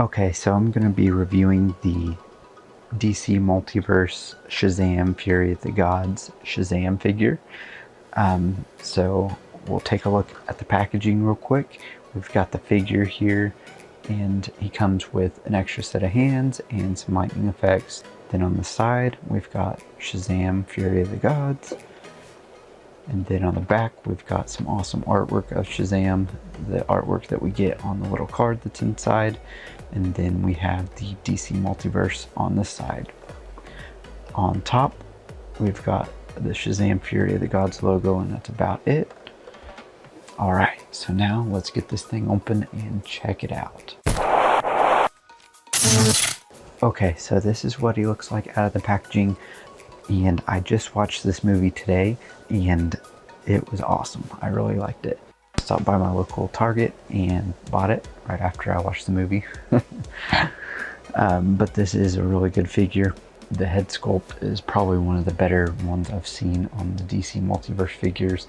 Okay, so I'm going to be reviewing the DC Multiverse Shazam Fury of the Gods Shazam figure. So we'll take a look at the packaging real quick. We've got the figure here, and he comes with an extra set of hands and some lightning effects. Then on the side, we've got Shazam Fury of the Gods. And then on the back, we've got some awesome artwork of Shazam, the artwork that we get on the little card that's inside. And then we have the DC Multiverse on this side. On top, we've got the Shazam Fury of the Gods logo, and that's about it. Alright, so now let's get this thing open and check it out. Okay, so this is what he looks like out of the packaging. And I just watched this movie today, and it was awesome. I really liked it. Stopped by my local Target and bought it right after I watched the movie. But this is a really good figure. The head sculpt is probably one of the better ones I've seen on the DC Multiverse figures.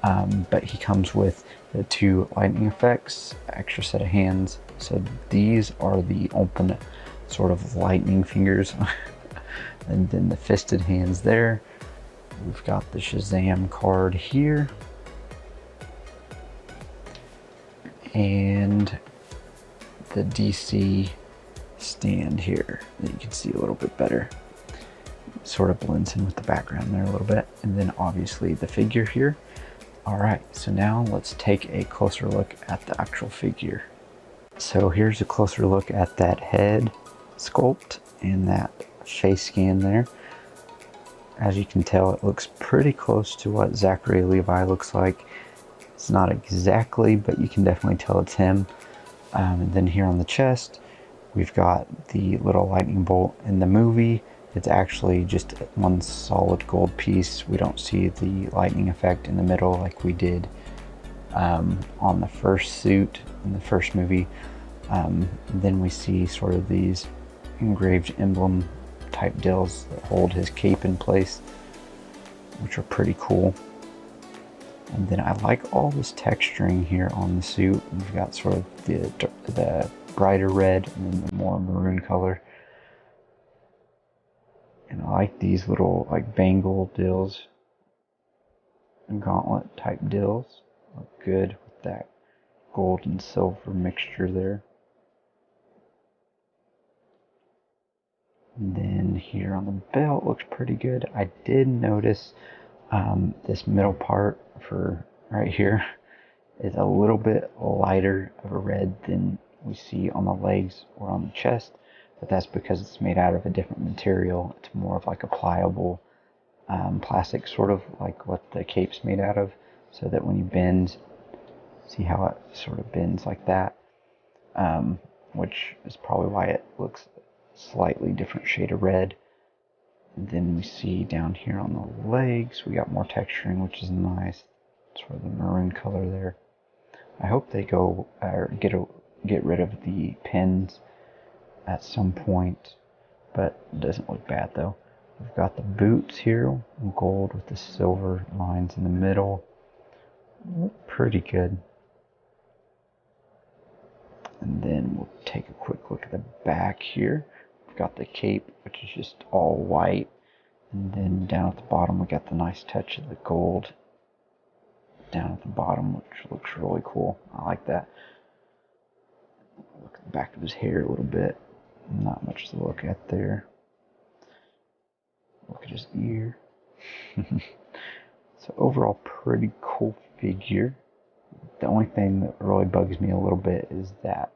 But he comes with the 2 lightning effects, extra set of hands. So these are the open sort of lightning fingers. And then the fisted hands there. We've got the Shazam card here. And the DC stand here that you can see a little bit better. Sort of blends in with the background there a little bit. And then obviously the figure here. Alright, so now let's take a closer look at the actual figure. So here's a closer look at that head sculpt and that face scan there. As you can tell, it looks pretty close to what Zachary Levi looks like. It's not exactly, but you can definitely tell it's him. And then here on the chest, we've got the little lightning bolt. In the movie, it's actually just one solid gold piece. We don't see the lightning effect in the middle like we did on the first suit in the first movie. Then we see sort of these engraved emblem type deals that hold his cape in place, which are pretty cool. And then I like all this texturing here on the suit. We've got sort of the brighter red and then the more maroon color. And I like these little like bangle deals and gauntlet type deals. Look good with that gold and silver mixture there. And then here on the belt looks pretty good. I did notice this middle part for right here is a little bit lighter of a red than we see on the legs or on the chest, but that's because it's made out of a different material. It's more of like a pliable plastic, sort of like what the cape's made out of, so that when you bend, see how it sort of bends like that, which is probably why it looks slightly different shade of red. And then we see down here on the legs, we got more texturing, which is nice. Sort of the maroon color there. I hope they go get rid of the pins at some point, but it doesn't look bad though. We've got the boots here, gold with the silver lines in the middle. Look pretty good. And then we'll take a quick look at the back here. We've got the cape, which is just all white. And then down at the bottom, we got the nice touch of the gold down at the bottom, which looks really cool. I like that. Look at the back of his hair a little bit. Not much to look at there. Look at his ear. So overall, pretty cool figure. The only thing that really bugs me a little bit is that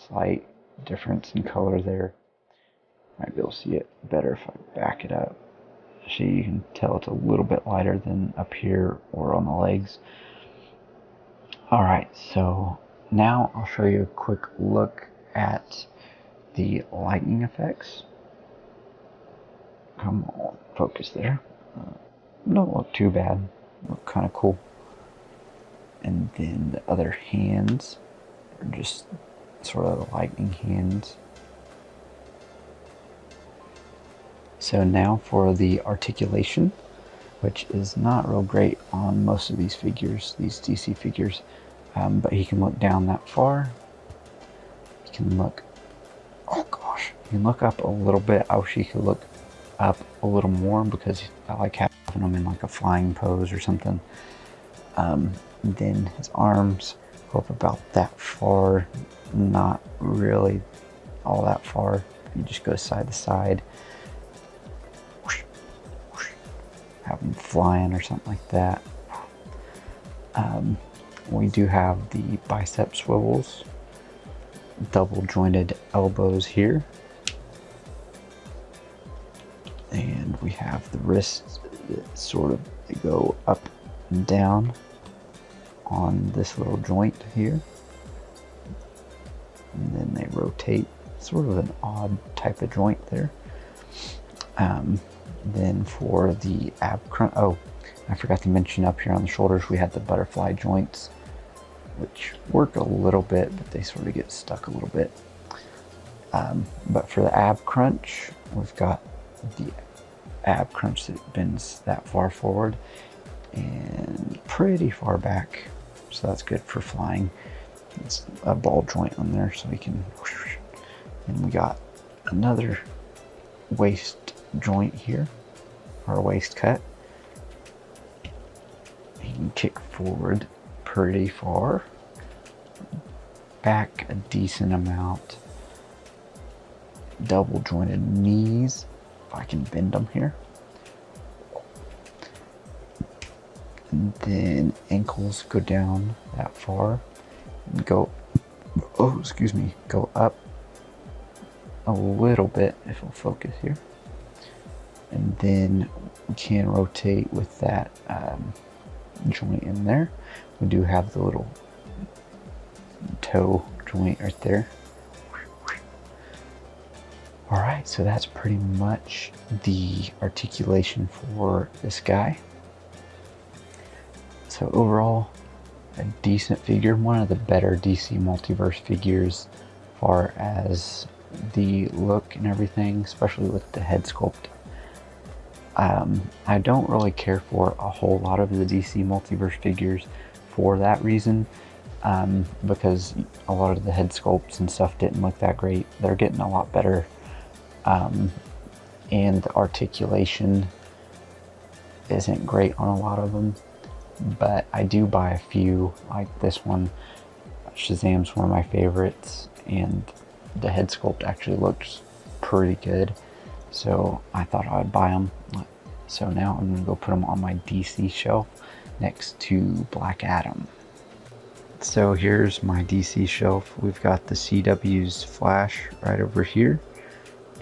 slight difference in color there. Might be able to see it better if I back it up. So you can tell it's a little bit lighter than up here or on the legs. Alright, so now I'll show you a quick look at the lightning effects. Come on, focus there. Don't look too bad. Look kind of cool. And then the other hands are just sort of lightning hands. So now for the articulation, which is not real great on most of these figures, these DC figures, but he can look down that far. He can look, oh gosh, you can look up a little bit. I wish you could look up a little more because I like having them in like a flying pose or something. Then his arms go up about that far, not really all that far. You just go side to side, whoosh, whoosh, have them flying or something like that. We do have the bicep swivels, double jointed elbows here, and we have the wrists that sort of go up and down on this little joint here, and then they rotate, sort of an odd type of joint there. Then for the ab crunch, oh, I forgot to mention up here on the shoulders we had the butterfly joints, which work a little bit, but they sort of get stuck a little bit. But for the ab crunch, we've got the ab crunch that bends that far forward and pretty far back, so that's good for flying. It's a ball joint on there, so we can. And we got another waist joint here, or a waist cut. You can kick forward pretty far, back a decent amount. Double jointed knees, if I can bend them here. And then ankles go down that far and go, oh, excuse me, go up a little bit if we'll focus here. And then we can rotate with that joint in there. We do have the little toe joint right there. All right, so that's pretty much the articulation for this guy. So overall, a decent figure, one of the better DC Multiverse figures as far as the look and everything, especially with the head sculpt. I don't really care for a whole lot of the DC Multiverse figures for that reason, because a lot of the head sculpts and stuff didn't look that great. They're getting a lot better, and the articulation isn't great on a lot of them, but I do buy a few, like this one. Shazam's one of my favorites, and the head sculpt actually looks pretty good, so I thought I would buy them. So now I'm gonna go put them on my DC shelf next to Black Adam. So here's my DC shelf. We've got the CW's Flash right over here,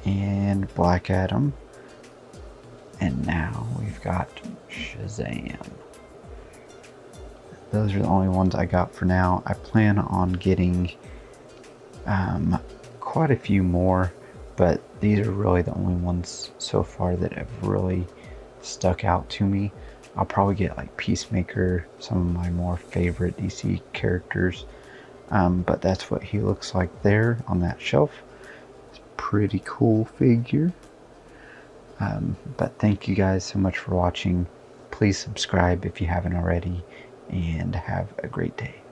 and Black Adam, and now we've got Shazam. Those are the only ones I got for now. I plan on getting quite a few more, but these are really the only ones so far that have really stuck out to me. I'll probably get like Peacemaker, some of my more favorite DC characters, but that's what he looks like there on that shelf. It's a pretty cool figure. But thank you guys so much for watching. Please subscribe if you haven't already, and have a great day.